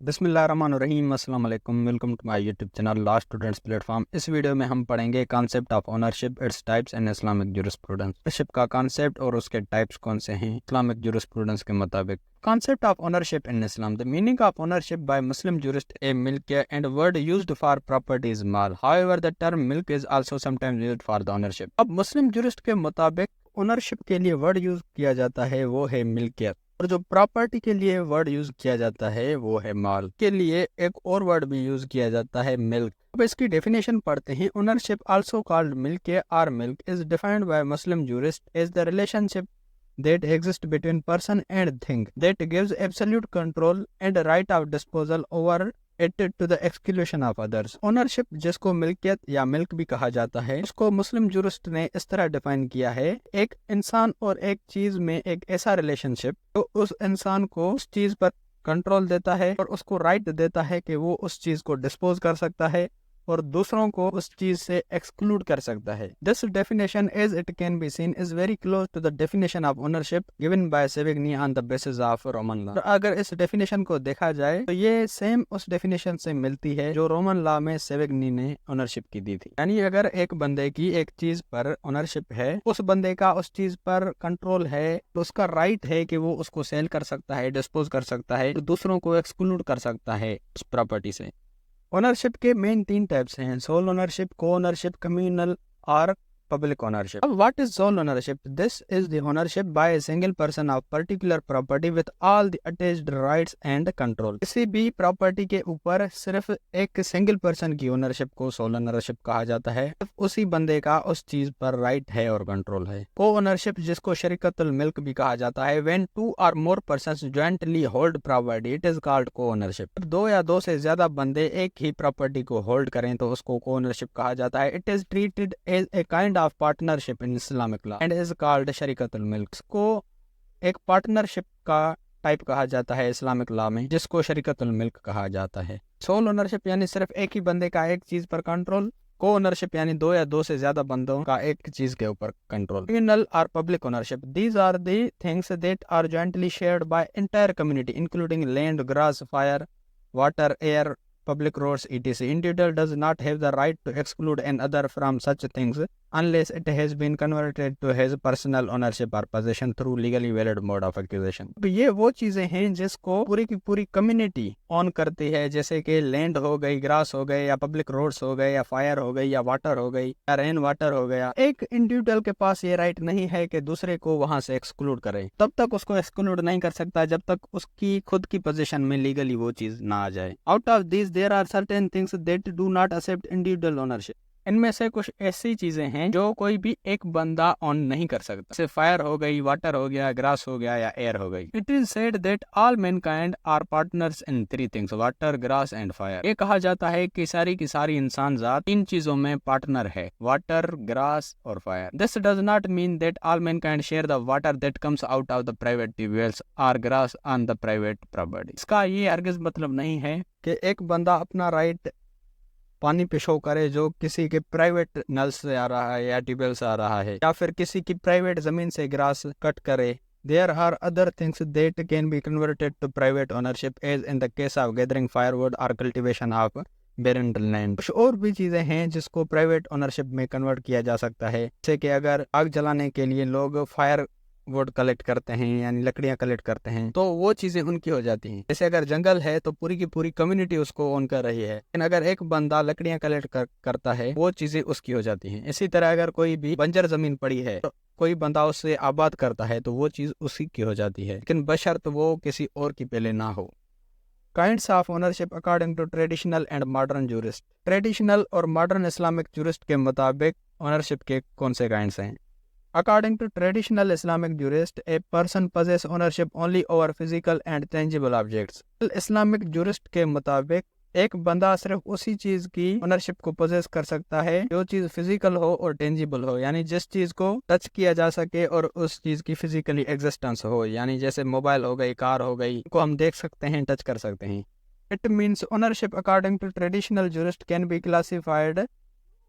बिस्मिल्लाहिर्रहमानिर्रहीम अस्सलाम वालेकुम। Welcome to my YouTube channel law students platform. इस वीडियो में हम पढ़ेंगे concept of ownership, its types and Islamic jurisprudence. Ownership का कॉन्सेप्ट और उसके टाइप्स कौन से हैं इस्लामिक ज्यूरिस्प्रूडेंस के मुताबिक। Concept of ownership in Islam. The meaning of ownership bye Muslim jurist a milk and word used for property is mal. However, the term milk is also sometimes used for the ownership. अब मुस्लिम jurist के मुताबिक ownership के लिए word use किया जाता है वो है मिल्कियत, और जो प्रॉपर्टी के लिए वर्ड यूज किया जाता है वो है माल। के लिए एक और वर्ड भी यूज किया जाता है मिल्क। अब इसकी डेफिनेशन पढ़ते हैं। ओनरशिप आल्सो कॉल्ड मिल्क और milk is defined by Muslim jurist as the relationship that exists between person and thing that gives absolute control and right of disposal over it to the exclusion of others. Ownership, जिसको मिल्कियत या milk भी कहा जाता है, उसको मुस्लिम jurist ने इस तरह डिफाइन किया है: एक इंसान और एक चीज में एक ऐसा रिलेशनशिप जो उस इंसान को उस चीज पर कंट्रोल देता है और उसको राइट देता है कि वो उस चीज को डिस्पोज कर सकता है और दूसरों को उस चीज से एक्सक्लूड कर सकता है। This definition as it can be seen is very close to the definition of ownership given by Savigny on the basis of Roman law. अगर इस डेफिनेशन को देखा जाए तो ये सेम उस डेफिनेशन से मिलती है जो रोमन लॉ में सेविग्नी ने ओनरशिप की दी थी। यानी अगर एक बंदे की एक चीज पर ओनरशिप है, उस बंदे का उस चीज पर कंट्रोल है, तो उसका राइट है कि वो उसको सेल कर सकता है, डिस्पोज कर सकता है, तो दूसरों को एक्सक्लूड कर सकता है उस प्रॉपर्टी से। ओनरशिप के मेन 3 टाइप्स हैं: sole ownership, co ownership, communal और पब्लिक ओनरशिप। अब what is sole ownership? This is the ownership by a single person of particular property with all the attached rights and control. किसी भी property के ऊपर सिर्फ एक single person की ownership को सोल ओनरशिप कहा जाता है। सिर्फ उसी बंदे का उस चीज पर राइट है और कंट्रोल है। को ओनरशिप, जिसको शरीकतुल मिल्क भी कहा जाता है, व्हेन 2 और more persons jointly hold property it is called co ownership. 2 या 2 से ज्यादा बंदे एक ही प्रॉपर्टी को होल्ड करें तो उसको को ओनरशिप कहा जाता है। It is treated as a kind of partnership in Islamic law and is called शरीकतुल मिल्क। को एक पार्टनरशिप का टाइप कहा जाता है इस्लामिक लॉ में, जिसको शरीकतुल मिल्क कहा जाता है। सोल ओनरशिप यानी सिर्फ एक ही बंदे का एक चीज पर कंट्रोल। को ओनरशिप यानी 2 या 2 से ज्यादा बंदों का एक चीज के ऊपर कंट्रोल। कम्युनल और public ownership, these are the things that are jointly shared by entire community including land, grass, fire, water, air, public roads, etc. Individual does not have the right to exclude an other from such things unless it has been converted to his personal ownership or possession through legally valid mode of acquisition. अब ये वो चीजें हैं जिसको पूरी की पूरी community on करती है, जैसे कि लैंड हो गई, ग्रास हो गए, या पब्लिक रोड्स हो गए, या फायर हो गई, या वाटर हो गई, या रेन वाटर हो गया। एक इंडिविजुअल के पास ये राइट नहीं है कि दूसरे को वहां से एक्सक्लूड करे। तब तक उसको एक्सक्लूड नहीं कर सकता जब तक उसकी खुद की पोजीशन में लीगली वो चीज ना आ जाए। Out of this there are certain things that do not accept individual ownership. इनमें से कुछ ऐसी चीजें हैं जो कोई भी एक बंदा ऑन नहीं कर सकता, जैसे फायर हो गई, वाटर हो गया, ग्रास हो गया, या एयर हो गई। It is said that all mankind are partners in 3 things: water, grass and fire. ये कहा जाता है कि सारी की सारी इंसान जात 3 चीजों में पार्टनर है: वाटर, ग्रास और fire. This does not mean that all mankind share the water that comes out of the private tubewells और grass on the private property. इसका ये हरगिज मतलब नहीं है कि एक बंदा अपना राइट पानी पे शो करे जो किसी के प्राइवेट नल से आ रहा है या ट्यूबवेल से आ रहा है, या फिर किसी की प्राइवेट जमीन से ग्रास कट करे। There are other things that can be converted to private ownership as in the case of gathering firewood or cultivation of barren land. कुछ और भी चीजें हैं जिसको प्राइवेट ओनरशिप में कन्वर्ट किया जा सकता है, जैसे कि अगर आग जलाने के लिए लोग फायर वुड कलेक्ट करते हैं, यानी लकड़ियां कलेक्ट करते हैं, तो वो चीजें उनकी हो जाती हैं। जैसे अगर जंगल है तो पूरी की पूरी कम्युनिटी उसको ओन कर रही है, लेकिन अगर एक बंदा लकड़ियां कलेक्ट करता है वो चीजें उसकी हो जाती हैं। इसी तरह अगर कोई भी बंजर जमीन पड़ी है तो कोई बंदा उससे आबाद करता है तो वो चीज उसी की हो जाती है, लेकिन बशर्त वो किसी और की पहले ना हो। Kinds of ownership according to traditional and modern jurist. Traditional और मॉडर्न इस्लामिक जूरिस्ट के मुताबिक ओनरशिप के कौन से काइंड्स हैं? According to traditional Islamic jurist, a person possesses ownership only over physical and tangible objects. Islamic jurist के मुताबिक एक बंदा सिर्फ उसी चीज की ओनरशिप को पोजेस कर सकता है जो चीज फिजिकल हो और टेंजिबल हो, यानी जिस चीज को टच किया जा सके और उस चीज की फिजिकली एग्जिस्टेंस हो, यानी जैसे मोबाइल हो गई, कार हो गई, को हम देख सकते हैं, टच कर सकते हैं। It means ownership according to traditional jurist can be classified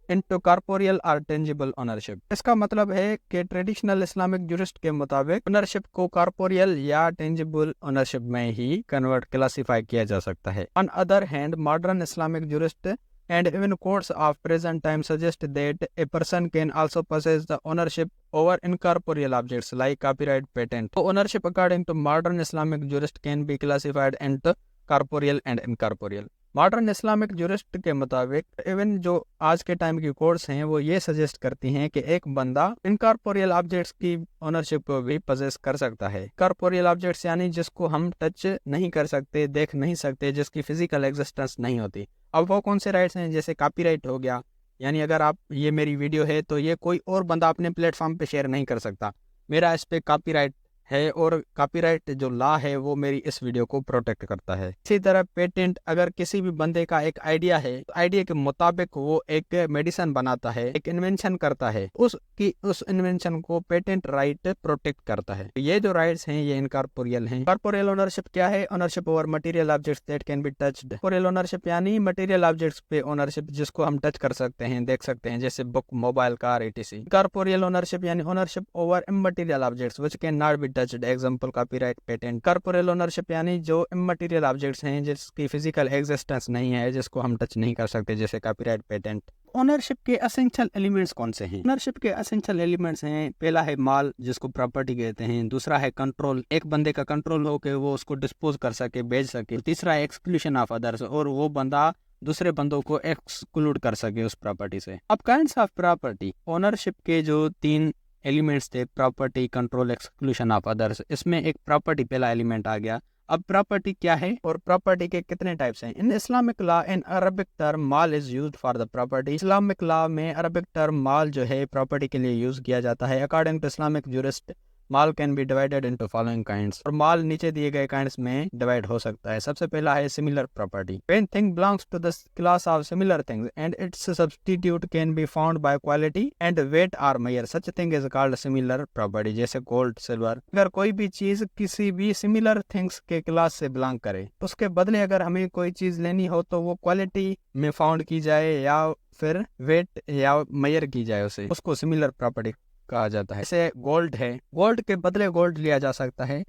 into corporeal or tangible ownership। इसका मतलब है कि ट्रेडिशनल इस्लामिक जुरिस्ट के मुताबिक ओनरशिप को कॉर्पोरियल या टेंजिबल ओनरशिप में ही कन्वर्ट क्लासिफाई किया जा सकता है। On other hand modern Islamic jurist and even courts of present time suggest that a person can also possess the ownership over incorporeal objects like copyright, patent। So ownership according to modern Islamic jurist can be classified into corporeal and incorporeal। Modern Islamic jurist के मुताबिक even जो आज के time की courts हैं वो ये suggest करती हैं कि एक बंदा इनकॉर्पोरियल ऑब्जेक्ट्स की ओनरशिप को भी पोजेस कर सकता है। कॉर्पोरियल ऑब्जेक्ट्स यानी जिसको हम टच नहीं कर सकते, देख नहीं सकते, जिसकी फिजिकल एग्जिस्टेंस नहीं होती। अब वो कौन से राइट्स हैं? जैसे कॉपीराइट हो गया, यानी अगर आप ये मेरी वीडियो है तो ये कोई और बंदा अपने प्लेटफॉर्म पे शेयर नहीं कर सकता, मेरा इस पे कॉपीराइट है और कॉपीराइट जो लॉ है वो मेरी इस वीडियो को प्रोटेक्ट करता है। इसी तरह पेटेंट, अगर किसी भी बंदे का एक आइडिया है तो आइडिया के मुताबिक वो एक मेडिसिन बनाता है, एक इन्वेंशन करता है, उस इन्वेंशन को पेटेंट राइट प्रोटेक्ट करता है। ये जो राइट्स हैं ये इनकॉर्पोरियल हैं। कॉर्पोरियल ओनरशिप क्या है? Ownership over material objects that can be touched. Corporeal ownership यानी मटेरियल ऑब्जेक्ट्स पे ओनरशिप जिसको हम टच कर सकते हैं, देख सकते हैं, जैसे book, mobile, car, etc। Corporeal ownership यानी ownership over immaterial objects which can not be touched, example copyright, patent. Corporeal ownership यानी जो इमटेरियल ऑब्जेक्ट्स हैं जिसकी फिजिकल एग्जिस्टेंस नहीं है, जिसको हम टच नहीं कर सकते, जैसे कॉपीराइट, पेटेंट। ओनरशिप के एसेंशियल एलिमेंट्स कौन से हैं? ओनरशिप के एसेंशियल एलिमेंट्स हैं, पहला है माल जिसको प्रॉपर्टी कहते हैं, दूसरा है कंट्रोल, एक बंदे का कंट्रोल हो के वो उसको डिस्पोज कर सके, बेच सके, तीसरा है एक्सक्लूशन ऑफ अदर्स, और वो बंदा दूसरे बंदों को एक्सक्लूड कर सके उस प्रॉपर्टी से। अब काइंड्स ऑफ प्रॉपर्टी, ओनरशिप के जो 3 एलिमेंट्स थे, property, control, exclusion of others, इसमें एक प्रॉपर्टी पहला एलिमेंट आ गया। अब प्रॉपर्टी क्या है और प्रॉपर्टी के कितने टाइप्स हैं? In Islamic law in Arabic term माल is used for the property. Islamic law में अरबिक टर्म माल जो है प्रॉपर्टी के लिए यूज किया जाता है। अकॉर्डिंग टू इस्लामिक जुरिस्ट माल can be divided into following kinds, और माल नीचे दिए गए काइंड्स में डिवाइड हो सकता है। सबसे पहला है similar property. When thing belongs to the class of similar things and its substitute can be found by quality and weight और measure, such thing is called similar property. जैसे गोल्ड, सिल्वर, अगर कोई भी चीज किसी भी सिमिलर थिंग्स के class से बिलोंग करे, उसके बदले अगर हमें कोई चीज लेनी हो तो वो क्वालिटी में फाउंड की जाए या फिर वेट या मेजर की जाए, उसको सिमिलर प्रॉपर्टी कहा जाता है। जैसे गोल्ड है, गोल्ड के बदले गोल्ड लिया जा सकता है,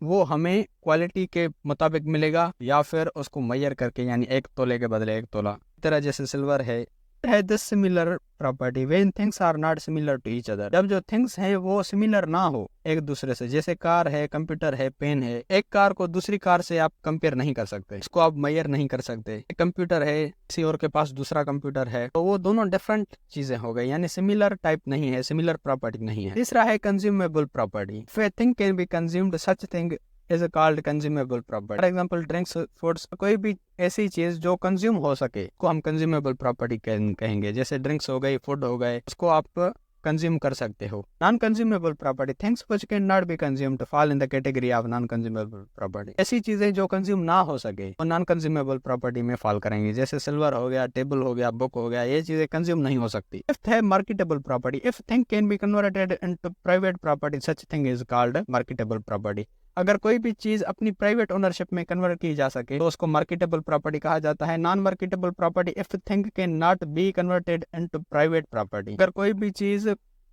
वो हमें क्वालिटी के मुताबिक मिलेगा या फिर उसको मेजर करके, यानी 1 तोले के बदले 1 तोला। इस तरह जैसे सिल्वर है this similar property when things are not similar to each other, जब जो थिंग्स है वो सिमिलर ना हो एक दूसरे से। जैसे कार है, कंप्यूटर है, पेन है, एक कार को दूसरी कार से आप कंपेयर नहीं कर सकते, इसको आप मेजर नहीं कर सकते। एक कंप्यूटर है, किसी और के पास दूसरा कंप्यूटर है, तो वो दोनों डिफरेंट चीजें हो गई, यानी सिमिलर टाइप नहीं है, सिमिलर प्रॉपर्टी नहीं है। तीसरा है consumable property. If a thing can be consumed such thing is called consumable property. For example drinks, foods, कोई भी ऐसी चीज जो कंज्यूम हो सके को हम कंज्यूमेबल प्रॉपर्टी कहेंगे। जैसे ड्रिंक्स हो गई, फूड हो गए, उसको आप कंज्यूम कर सकते हो। Non consumable property, things which can not be consumed fall in the category of non consumable property. ऐसी चीजें जो कंज्यूम ना हो सके वो नॉन कंज्यूमेबल प्रॉपर्टी में फॉल करेंगी। जैसे सिल्वर हो गया, टेबल हो गया, बुक हो गया, ये चीजें कंज्यूम नहीं हो सकती। फिफ्थ है marketable property. If thing can be converted into private property such thing is called marketable property. अगर कोई भी चीज अपनी प्राइवेट ओनरशिप में कन्वर्ट की जा सके तो उसको मार्केटेबल प्रॉपर्टी कहा जाता है। Non marketable property if thing can not be converted into private property, अगर कोई भी चीज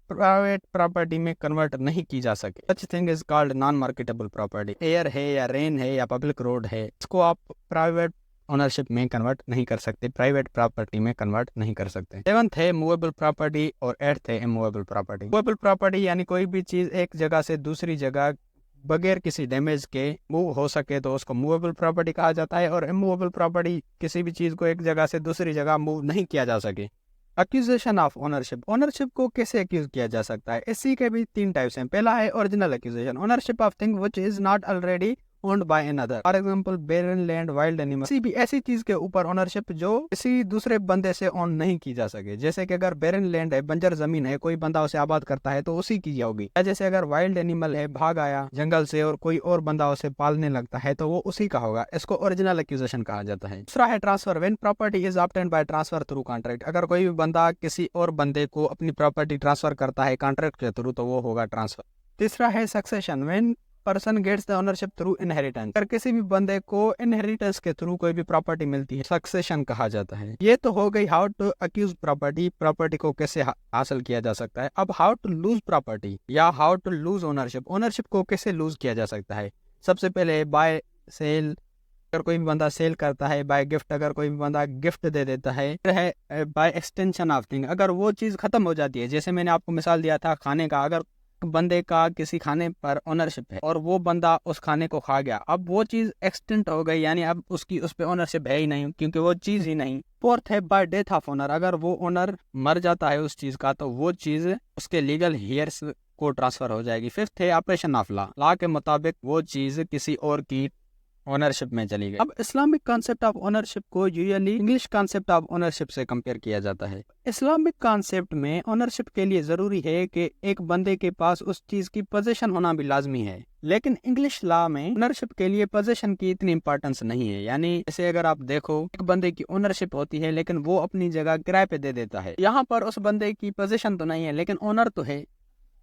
प्राइवेट प्रॉपर्टी में कन्वर्ट नहीं की जा सके, सच thing is called non marketable property. Air है या रेन है या पब्लिक रोड है, इसको आप प्राइवेट ओनरशिप में कन्वर्ट नहीं कर सकते, प्राइवेट प्रॉपर्टी में कन्वर्ट नहीं कर सकते। 7th है मूवेबल प्रॉपर्टी और 8th है इमूवेबल प्रॉपर्टी। मूवेबल प्रॉपर्टी यानी कोई भी चीज एक जगह से दूसरी जगह बगैर किसी डैमेज के मूव हो सके तो उसको मूवेबल प्रॉपर्टी कहा जाता है, और इमूवेबल प्रॉपर्टी किसी भी चीज को एक जगह से दूसरी जगह मूव नहीं किया जा सके। एक्यूजेशन ऑफ ओनरशिप, ओनरशिप को कैसे एक्यूज किया जा सकता है? इसी के भी 3 टाइप्स हैं। पहला है original accusation, ownership of thing which is not already owned by another, for example barren land, wild animal, किसी भी ऐसी चीज के ऊपर ओनरशिप जो किसी दूसरे बंदे से ओन नहीं की जा सके। जैसे कि अगर barren land है, बंजर जमीन है, कोई बंदा उसे आबाद करता है तो उसी की होगी। या जैसे अगर वाइल्ड एनिमल है, भाग आया जंगल से और कोई और बंदा उसे पालने लगता है तो वो उसी का होगा, इसको ओरिजिनल एक्यूजेशन कहा जाता है। दूसरा है transfer, when property is obtained by transfer through contract, अगर कोई भी बंदा किसी और बंदे को अपनी प्रॉपर्टी ट्रांसफर करता है कॉन्ट्रैक्ट के थ्रू तो वो होगा ट्रांसफर। तीसरा है succession, when person gets the ownership through inheritance. अगर किसी भी बंदे को इनहेरिटेंस के थ्रू कोई भी प्रॉपर्टी मिलती है, सक्सेशन कहा जाता है। ये तो हो गई how to acquire property, property को कैसे हासिल किया जा सकता है। अब हाउ टू लूज प्रॉपर्टी या how to lose ownership, ownership को कैसे लूज किया जा सकता है। सबसे पहले बाय सेल, अगर कोई भी बंदा सेल करता है, बाय गिफ्ट, अगर कोई भी बंदा गिफ्ट दे देता है, बाय एक्सटेंशन ऑफ थिंग, अगर वो चीज़ खत्म हो जाती है। जैसे मैंने आपको मिसाल दिया था खाने का, अगर बंदे का किसी खाने पर ओनरशिप है और वो बंदा उस खाने को खा गया, अब वो चीज़ एक्सटेंट हो गई, यानी अब उसकी उस पर ओनरशिप है ही नहीं, क्योंकि वो चीज़ ही नहीं। फोर्थ है बाय डेथ ऑफ ओनर, अगर वो ओनर मर जाता है उस चीज़ का तो वो चीज़ उसके लीगल हेयर्स को ट्रांसफर हो जाएगी। फिफ्थ है ऑपरेशन ऑफ लॉ, लॉ के मुताबिक वो चीज़ किसी और की ओनरशिप में चली गई। अब इस्लामिक कॉन्सेप्ट ऑफ ओनरशिप को usually English concept of ownership से कंपेयर किया जाता है। इस्लामिक कॉन्सेप्ट में ओनरशिप के लिए जरूरी है कि एक बंदे के पास उस चीज की पोजीशन होना भी लाजमी है, लेकिन इंग्लिश लॉ में ओनरशिप के लिए पोजीशन की इतनी इंपॉर्टेंस नहीं है। यानी जैसे अगर आप देखो, एक बंदे की ओनरशिप होती है लेकिन वो अपनी जगह किराए पे दे देता है, यहाँ पर उस बंदे की पोजीशन तो नहीं है लेकिन ओनर तो है।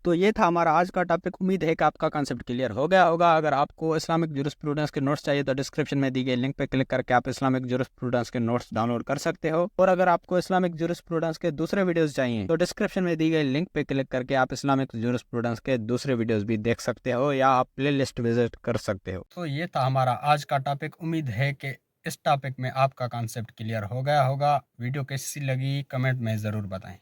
तो ये था हमारा आज का टॉपिक। उम्मीद है कि आपका कॉन्सेप्ट क्लियर हो गया होगा। अगर आपको इस्लामिक ज्यूरिस्प्रूडेंस के नोट्स चाहिए तो डिस्क्रिप्शन में दी गई लिंक पे क्लिक करके आप इस्लामिक ज्यूरिस्प्रूडेंस के नोट्स डाउनलोड कर सकते हो। और अगर आपको इस्लामिक ज्यूरिस्प्रूडेंस के दूसरे वीडियोस चाहिए तो डिस्क्रिप्शन में दी गई लिंक पे क्लिक करके आप इस्लामिक ज्यूरिस्प्रूडेंस के दूसरे वीडियोस भी देख सकते हो या आप प्ले लिस्ट विजिट कर सकते हो। तो ये था हमारा आज का टॉपिक। उम्मीद है कि इस टॉपिक में आपका कॉन्सेप्ट क्लियर हो गया होगा। वीडियो कैसी लगी कमेंट में ज़रूर बताएं।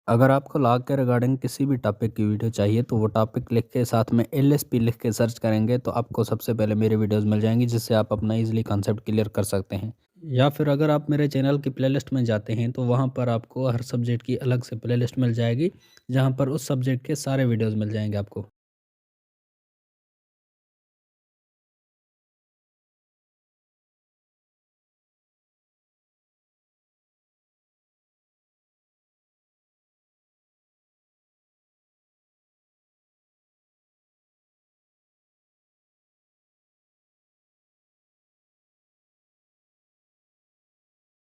अगर आपको लॉ के रिगार्डिंग किसी भी टॉपिक की वीडियो चाहिए तो वो टॉपिक लिख के साथ में LSP लिख के सर्च करेंगे तो आपको सबसे पहले मेरे वीडियोस मिल जाएंगी, जिससे आप अपना इजीली कॉन्सेप्ट क्लियर कर सकते हैं। या फिर अगर आप मेरे चैनल की प्लेलिस्ट में जाते हैं तो वहाँ पर आपको हर सब्जेक्ट की अलग से प्लेलिस्ट मिल जाएगी, जहाँ पर उस सब्जेक्ट के सारे वीडियोज़ मिल जाएंगे आपको।